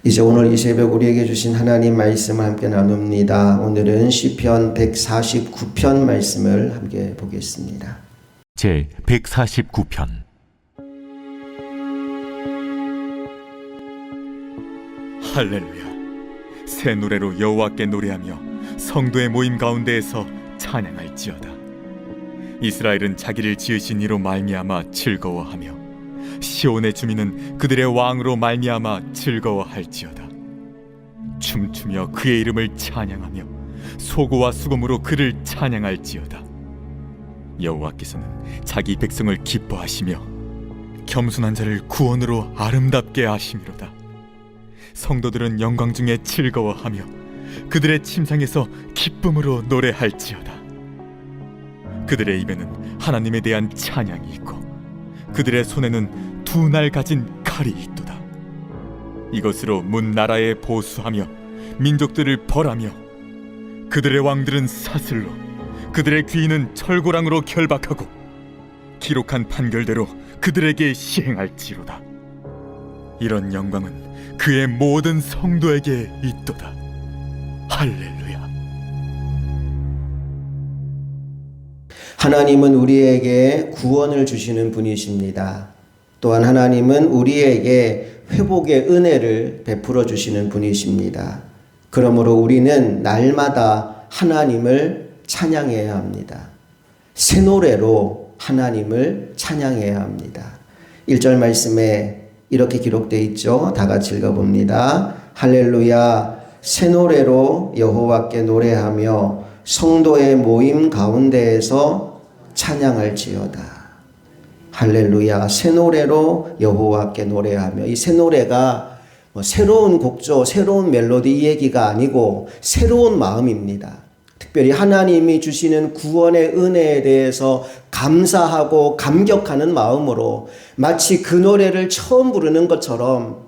이제 오늘 이 새벽 우리에게 주신 하나님 말씀을 함께 나눕니다. 오늘은 시편 149편 말씀을 함께 보겠습니다. 제 149편. 할렐루야. 새 노래로 여호와께 노래하며 성도의 모임 가운데에서 찬양할지어다. 이스라엘은 자기를 지으신 이로 말미암아 즐거워하며 시온의 주민은 그들의 왕으로 말미암아 즐거워할지어다. 춤추며 그의 이름을 찬양하며 소고와 수금으로 그를 찬양할지어다. 여호와께서는 자기 백성을 기뻐하시며 겸손한 자를 구원으로 아름답게 하심이로다. 성도들은 영광 중에 즐거워하며 그들의 침상에서 기쁨으로 노래할지어다. 그들의 입에는 하나님에 대한 찬양이 있고 그들의 손에는 두 날 가진 칼이 있도다. 이것으로 문 나라에 보수하며 민족들을 벌하며 그들의 왕들은 사슬로 그들의 귀인은 철고랑으로 결박하고 기록한 판결대로 그들에게 시행할지로다. 이런 영광은 그의 모든 성도에게 있도다. 할렐루야. 하나님은 우리에게 구원을 주시는 분이십니다. 또한 하나님은 우리에게 회복의 은혜를 베풀어 주시는 분이십니다. 그러므로 우리는 날마다 하나님을 찬양해야 합니다. 새 노래로 하나님을 찬양해야 합니다. 1절 말씀에 이렇게 기록되어 있죠. 다 같이 읽어봅니다. 할렐루야. 새 노래로 여호와께 노래하며 성도의 모임 가운데에서 찬양할지어다. 할렐루야. 새 노래로 여호와께 노래하며, 이 새 노래가 새로운 곡조, 새로운 멜로디 이 얘기가 아니고 새로운 마음입니다. 특별히 하나님이 주시는 구원의 은혜에 대해서 감사하고 감격하는 마음으로 마치 그 노래를 처음 부르는 것처럼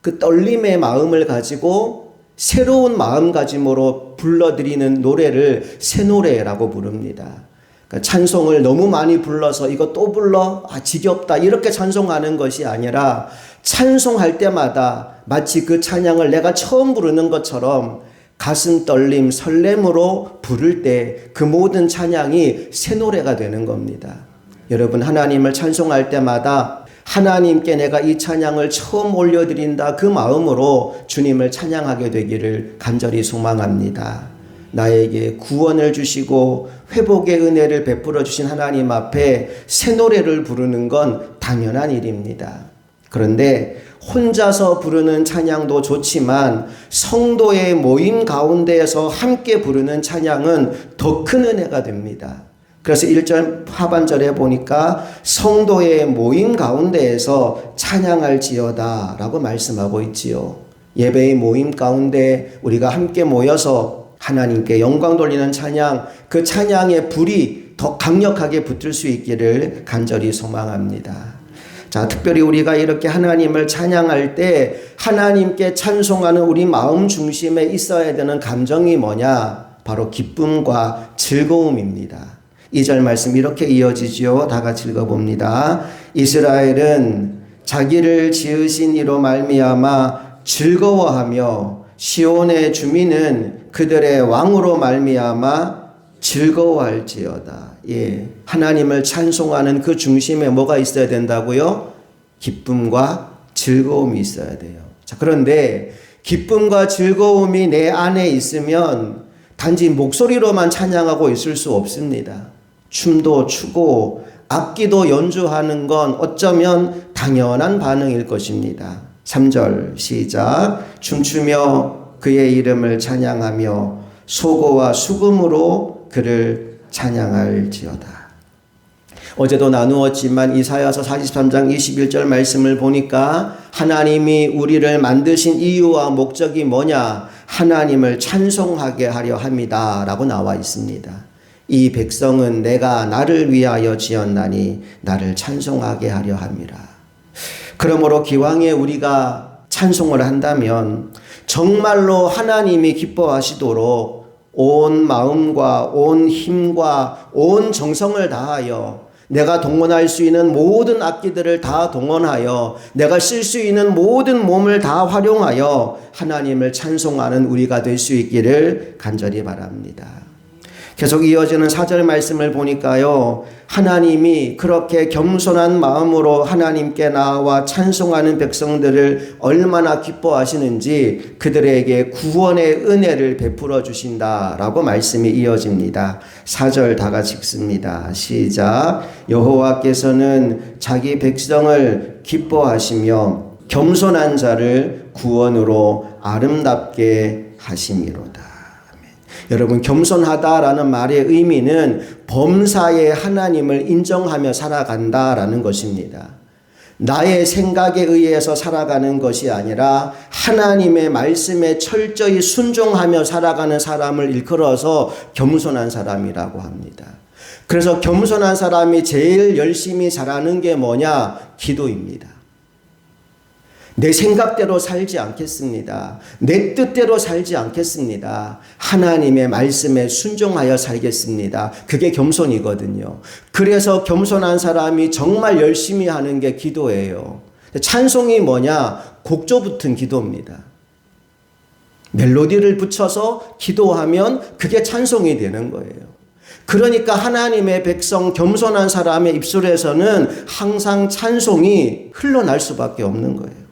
그 떨림의 마음을 가지고 새로운 마음가짐으로 불러드리는 노래를 새 노래라고 부릅니다. 그러니까 찬송을 너무 많이 불러서 이거 또 불러? 지겹다. 이렇게 찬송하는 것이 아니라 찬송할 때마다 마치 그 찬양을 내가 처음 부르는 것처럼 가슴 떨림, 설렘으로 부를 때 그 모든 찬양이 새 노래가 되는 겁니다. 여러분, 하나님을 찬송할 때마다 하나님께 내가 이 찬양을 처음 올려드린다, 그 마음으로 주님을 찬양하게 되기를 간절히 소망합니다. 나에게 구원을 주시고 회복의 은혜를 베풀어 주신 하나님 앞에 새 노래를 부르는 건 당연한 일입니다. 그런데 혼자서 부르는 찬양도 좋지만 성도의 모임 가운데에서 함께 부르는 찬양은 더 큰 은혜가 됩니다. 그래서 1절 하반절에 보니까 성도의 모임 가운데에서 찬양할지어다 라고 말씀하고 있지요. 예배의 모임 가운데 우리가 함께 모여서 하나님께 영광 돌리는 찬양, 그 찬양의 불이 더 강력하게 붙을 수 있기를 간절히 소망합니다. 자, 특별히 우리가 이렇게 하나님을 찬양할 때 하나님께 찬송하는 우리 마음 중심에 있어야 되는 감정이 뭐냐? 바로 기쁨과 즐거움입니다. 2절 말씀 이렇게 이어지지요. 다 같이 읽어봅니다. 이스라엘은 자기를 지으신 이로 말미암아 즐거워하며 시온의 주민은 그들의 왕으로 말미암아 즐거워할지어다. 예, 하나님을 찬송하는 그 중심에 뭐가 있어야 된다고요? 기쁨과 즐거움이 있어야 돼요. 자, 그런데 기쁨과 즐거움이 내 안에 있으면 단지 목소리로만 찬양하고 있을 수 없습니다. 춤도 추고 악기도 연주하는 건 어쩌면 당연한 반응일 것입니다. 3절 시작. 춤추며 그의 이름을 찬양하며 소고와 수금으로 그를 찬양할지어다. 어제도 나누었지만 이사야서 43장 21절 말씀을 보니까 하나님이 우리를 만드신 이유와 목적이 뭐냐? 하나님을 찬송하게 하려 함이다 라고 나와 있습니다. 이 백성은 내가 나를 위하여 지었나니 나를 찬송하게 하려 함이라. 그러므로 기왕에 우리가 찬송을 한다면 정말로 하나님이 기뻐하시도록 온 마음과 온 힘과 온 정성을 다하여 내가 동원할 수 있는 모든 악기들을 다 동원하여 내가 쓸 수 있는 모든 몸을 다 활용하여 하나님을 찬송하는 우리가 될 수 있기를 간절히 바랍니다. 계속 이어지는 4절 말씀을 보니까요, 하나님이 그렇게 겸손한 마음으로 하나님께 나와 찬송하는 백성들을 얼마나 기뻐하시는지 그들에게 구원의 은혜를 베풀어 주신다라고 말씀이 이어집니다. 4절 다 같이 읽습니다. 시작. 여호와께서는 자기 백성을 기뻐하시며 겸손한 자를 구원으로 아름답게 하심이로다. 여러분, 겸손하다라는 말의 의미는 범사의 하나님을 인정하며 살아간다라는 것입니다. 나의 생각에 의해서 살아가는 것이 아니라 하나님의 말씀에 철저히 순종하며 살아가는 사람을 일컬어서 겸손한 사람이라고 합니다. 그래서 겸손한 사람이 제일 열심히 잘하는 게 뭐냐? 기도입니다. 내 생각대로 살지 않겠습니다. 내 뜻대로 살지 않겠습니다. 하나님의 말씀에 순종하여 살겠습니다. 그게 겸손이거든요. 그래서 겸손한 사람이 정말 열심히 하는 게 기도예요. 찬송이 뭐냐? 곡조 붙은 기도입니다. 멜로디를 붙여서 기도하면 그게 찬송이 되는 거예요. 그러니까 하나님의 백성 겸손한 사람의 입술에서는 항상 찬송이 흘러날 수밖에 없는 거예요.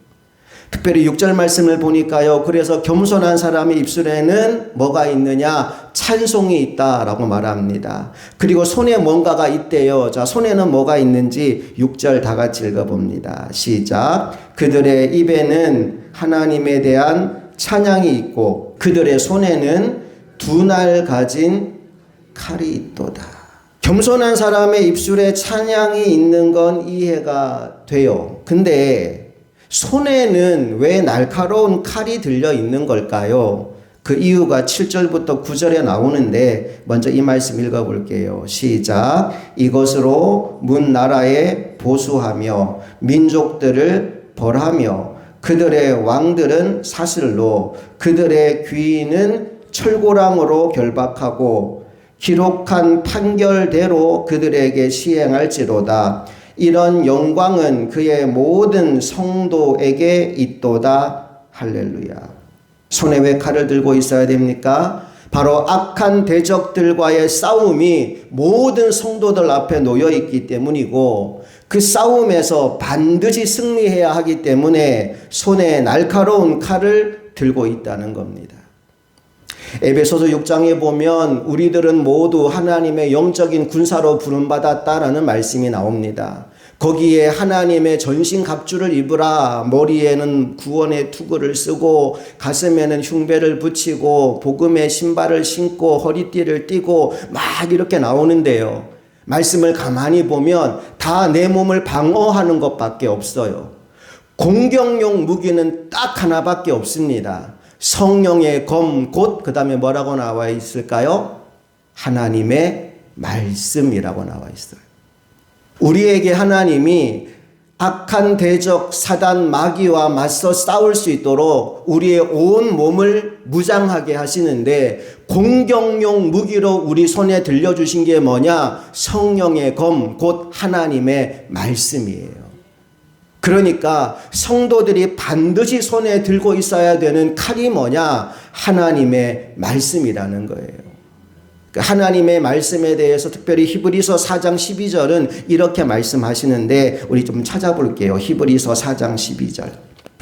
특별히 6절 말씀을 보니까요. 그래서 겸손한 사람의 입술에는 뭐가 있느냐? 찬송이 있다라고 말합니다. 그리고 손에 뭔가가 있대요. 자, 손에는 뭐가 있는지 6절 다 같이 읽어봅니다. 시작. 그들의 입에는 하나님에 대한 찬양이 있고 그들의 손에는 두 날 가진 칼이 있도다. 겸손한 사람의 입술에 찬양이 있는 건 이해가 돼요. 근데 손에는 왜 날카로운 칼이 들려 있는 걸까요? 그 이유가 7절부터 9절에 나오는데 먼저 이 말씀 읽어볼게요. 시작. 이것으로 문 나라에 보수하며 민족들을 벌하며 그들의 왕들은 사슬로 그들의 귀인은 철고랑으로 결박하고 기록한 판결대로 그들에게 시행할지로다. 이런 영광은 그의 모든 성도에게 있도다. 할렐루야. 손에 왜 칼을 들고 있어야 됩니까? 바로 악한 대적들과의 싸움이 모든 성도들 앞에 놓여 있기 때문이고 그 싸움에서 반드시 승리해야 하기 때문에 손에 날카로운 칼을 들고 있다는 겁니다. 에베소서 6장에 보면 우리들은 모두 하나님의 영적인 군사로 부름받았다라는 말씀이 나옵니다. 거기에 하나님의 전신 갑주를 입으라, 머리에는 구원의 투구를 쓰고 가슴에는 흉배를 붙이고 복음의 신발을 신고 허리띠를 띠고 막 이렇게 나오는데요. 말씀을 가만히 보면 다 내 몸을 방어하는 것밖에 없어요. 공격용 무기는 딱 하나밖에 없습니다. 성령의 검, 곧 그 다음에 뭐라고 나와 있을까요? 하나님의 말씀이라고 나와 있어요. 우리에게 하나님이 악한 대적 사단 마귀와 맞서 싸울 수 있도록 우리의 온 몸을 무장하게 하시는데 공격용 무기로 우리 손에 들려주신 게 뭐냐? 성령의 검, 곧 하나님의 말씀이에요. 그러니까 성도들이 반드시 손에 들고 있어야 되는 칼이 뭐냐? 하나님의 말씀이라는 거예요. 하나님의 말씀에 대해서 특별히 히브리서 4장 12절은 이렇게 말씀하시는데 우리 좀 찾아볼게요. 히브리서 4장 12절.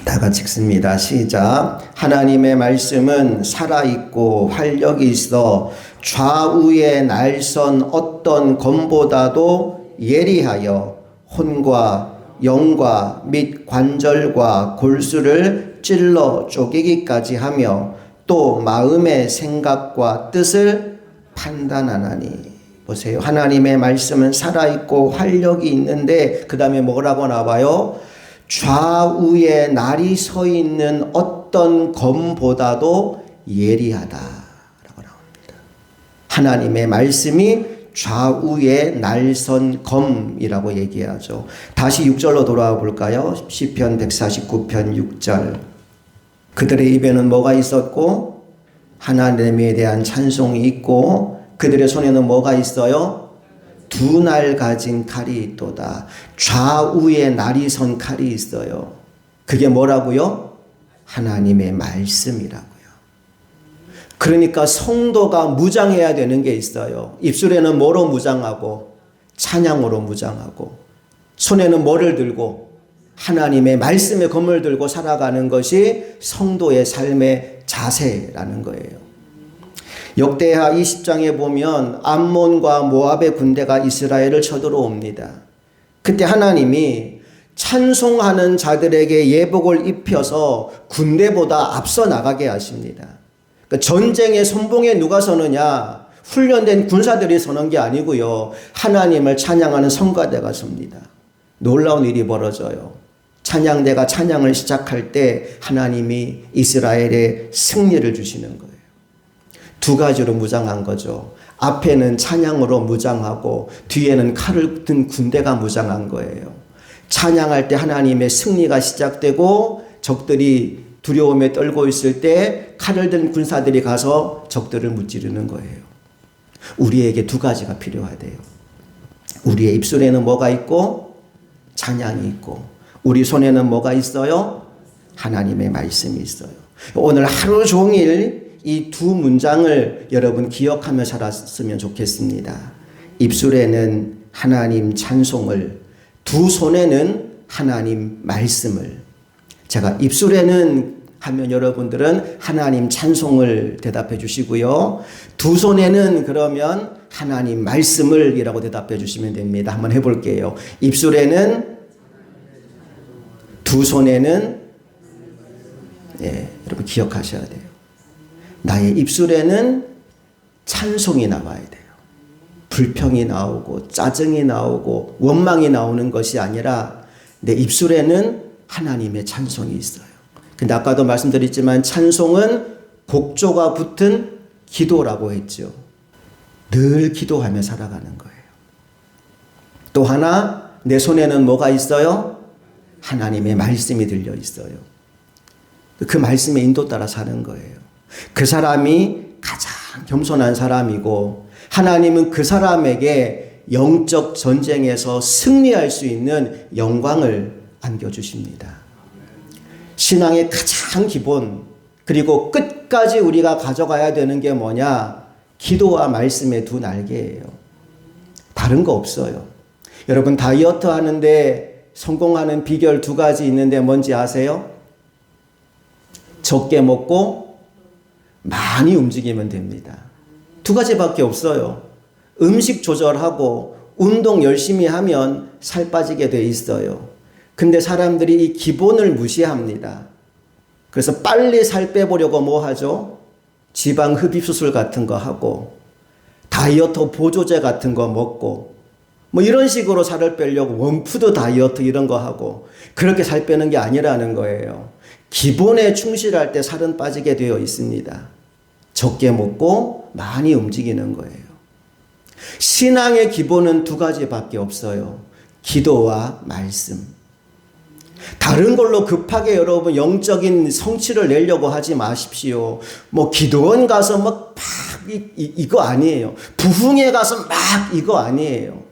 다 같이 읽습니다. 시작. 하나님의 말씀은 살아있고 활력이 있어 좌우에 날선 어떤 검보다도 예리하여 혼과 영과 및 관절과 골수를 찔러 쪼개기까지 하며 또 마음의 생각과 뜻을 판단하나니. 보세요. 하나님의 말씀은 살아있고 활력이 있는데 그 다음에 뭐라고 나와요? 좌우에 날이 서 있는 어떤 검보다도 예리하다 라고 나옵니다. 하나님의 말씀이 좌우에 날선 검이라고 얘기하죠. 다시 6절로 돌아와 볼까요? 시편 149편 6절. 그들의 입에는 뭐가 있었고 하나님에 대한 찬송이 있고 그들의 손에는 뭐가 있어요? 두 날 가진 칼이 있도다. 좌우에 날이 선 칼이 있어요. 그게 뭐라고요? 하나님의 말씀이라고요. 그러니까 성도가 무장해야 되는 게 있어요. 입술에는 뭐로 무장하고? 찬양으로 무장하고, 손에는 뭐를 들고? 하나님의 말씀의 검을 들고 살아가는 것이 성도의 삶의 자세라는 거예요. 역대하 20장에 보면 암몬과 모압의 군대가 이스라엘을 쳐들어옵니다. 그때 하나님이 찬송하는 자들에게 예복을 입혀서 군대보다 앞서 나가게 하십니다. 그러니까 전쟁의 선봉에 누가 서느냐? 훈련된 군사들이 서는 게 아니고요. 하나님을 찬양하는 성가대가 섭니다. 놀라운 일이 벌어져요. 찬양대가 찬양을 시작할 때 하나님이 이스라엘에 승리를 주시는 거예요. 두 가지로 무장한 거죠. 앞에는 찬양으로 무장하고 뒤에는 칼을 든 군대가 무장한 거예요. 찬양할 때 하나님의 승리가 시작되고 적들이 두려움에 떨고 있을 때 칼을 든 군사들이 가서 적들을 무찌르는 거예요. 우리에게 두 가지가 필요하대요. 우리의 입술에는 뭐가 있고? 찬양이 있고, 우리 손에는 뭐가 있어요? 하나님의 말씀이 있어요. 오늘 하루 종일 이 두 문장을 여러분 기억하며 살았으면 좋겠습니다. 입술에는 하나님 찬송을, 두 손에는 하나님 말씀을. 제가 입술에는 하면 여러분들은 하나님 찬송을 대답해 주시고요. 두 손에는 그러면 하나님 말씀을 이라고 대답해 주시면 됩니다. 한번 해볼게요. 입술에는, 두 손에는, 여러분 기억하셔야 돼요. 나의 입술에는 찬송이 나와야 돼요. 불평이 나오고 짜증이 나오고 원망이 나오는 것이 아니라 내 입술에는 하나님의 찬송이 있어요. 근데 아까도 말씀드렸지만 찬송은 곡조가 붙은 기도라고 했죠. 늘 기도하며 살아가는 거예요. 또 하나, 내 손에는 뭐가 있어요? 하나님의 말씀이 들려 있어요. 그 말씀의 인도 따라 사는 거예요. 그 사람이 가장 겸손한 사람이고 하나님은 그 사람에게 영적 전쟁에서 승리할 수 있는 영광을 안겨주십니다. 신앙의 가장 기본, 그리고 끝까지 우리가 가져가야 되는 게 뭐냐? 기도와 말씀의 두 날개예요. 다른 거 없어요. 여러분 다이어트 하는데 성공하는 비결 두 가지 있는데 뭔지 아세요? 적게 먹고 많이 움직이면 됩니다. 두 가지밖에 없어요. 음식 조절하고 운동 열심히 하면 살 빠지게 돼 있어요. 근데 사람들이 이 기본을 무시합니다. 그래서 빨리 살 빼보려고 뭐 하죠? 지방 흡입 수술 같은 거 하고 다이어트 보조제 같은 거 먹고 뭐 이런 식으로 살을 빼려고 원푸드 다이어트 이런 거 하고, 그렇게 살 빼는 게 아니라는 거예요. 기본에 충실할 때 살은 빠지게 되어 있습니다. 적게 먹고 많이 움직이는 거예요. 신앙의 기본은 두 가지밖에 없어요. 기도와 말씀. 다른 걸로 급하게 여러분 영적인 성취를 내려고 하지 마십시오. 뭐 기도원 가서 막 이거 아니에요. 부흥회 가서 막 이거 아니에요.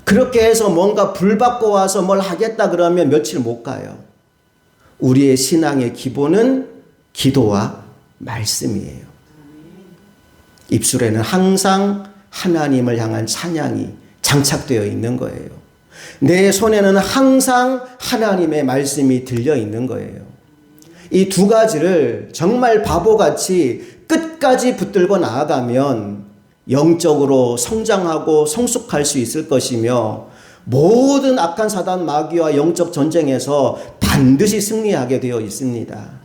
그렇게 해서 뭔가 불 받고 와서 뭘 하겠다 그러면 며칠 못 가요. 우리의 신앙의 기본은 기도와 말씀이에요. 입술에는 항상 하나님을 향한 찬양이 장착되어 있는 거예요. 내 손에는 항상 하나님의 말씀이 들려 있는 거예요. 이 두 가지를 정말 바보같이 끝까지 붙들고 나아가면 영적으로 성장하고 성숙할 수 있을 것이며 모든 악한 사단 마귀와 영적 전쟁에서 반드시 승리하게 되어 있습니다.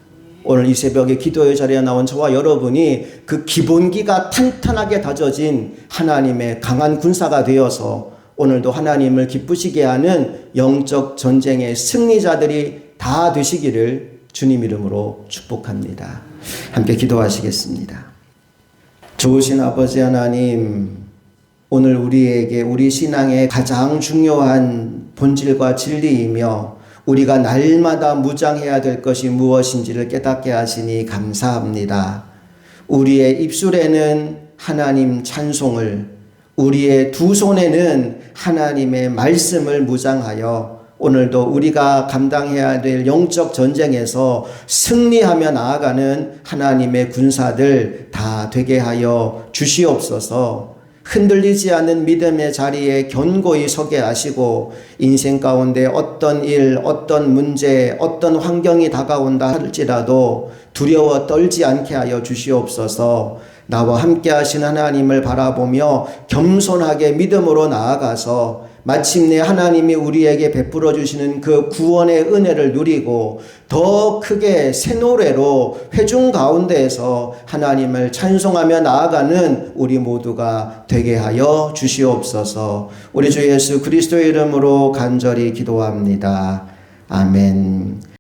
오늘 이 새벽에 기도의 자리에 나온 저와 여러분이 그 기본기가 탄탄하게 다져진 하나님의 강한 군사가 되어서 오늘도 하나님을 기쁘시게 하는 영적 전쟁의 승리자들이 다 되시기를 주님 이름으로 축복합니다. 함께 기도하시겠습니다. 좋으신 아버지 하나님, 오늘 우리에게 우리 신앙의 가장 중요한 본질과 진리이며 우리가 날마다 무장해야 될 것이 무엇인지를 깨닫게 하시니 감사합니다. 우리의 입술에는 하나님 찬송을, 우리의 두 손에는 하나님의 말씀을 무장하여 오늘도 우리가 감당해야 될 영적 전쟁에서 승리하며 나아가는 하나님의 군사들 다 되게 하여 주시옵소서. 흔들리지 않는 믿음의 자리에 견고히 서게 하시고 인생 가운데 어떤 일, 어떤 문제, 어떤 환경이 다가온다 할지라도 두려워 떨지 않게 하여 주시옵소서. 나와 함께 하신 하나님을 바라보며 겸손하게 믿음으로 나아가서 마침내 하나님이 우리에게 베풀어 주시는 그 구원의 은혜를 누리고 더 크게 새 노래로 회중 가운데에서 하나님을 찬송하며 나아가는 우리 모두가 되게 하여 주시옵소서. 우리 주 예수 그리스도의 이름으로 간절히 기도합니다. 아멘.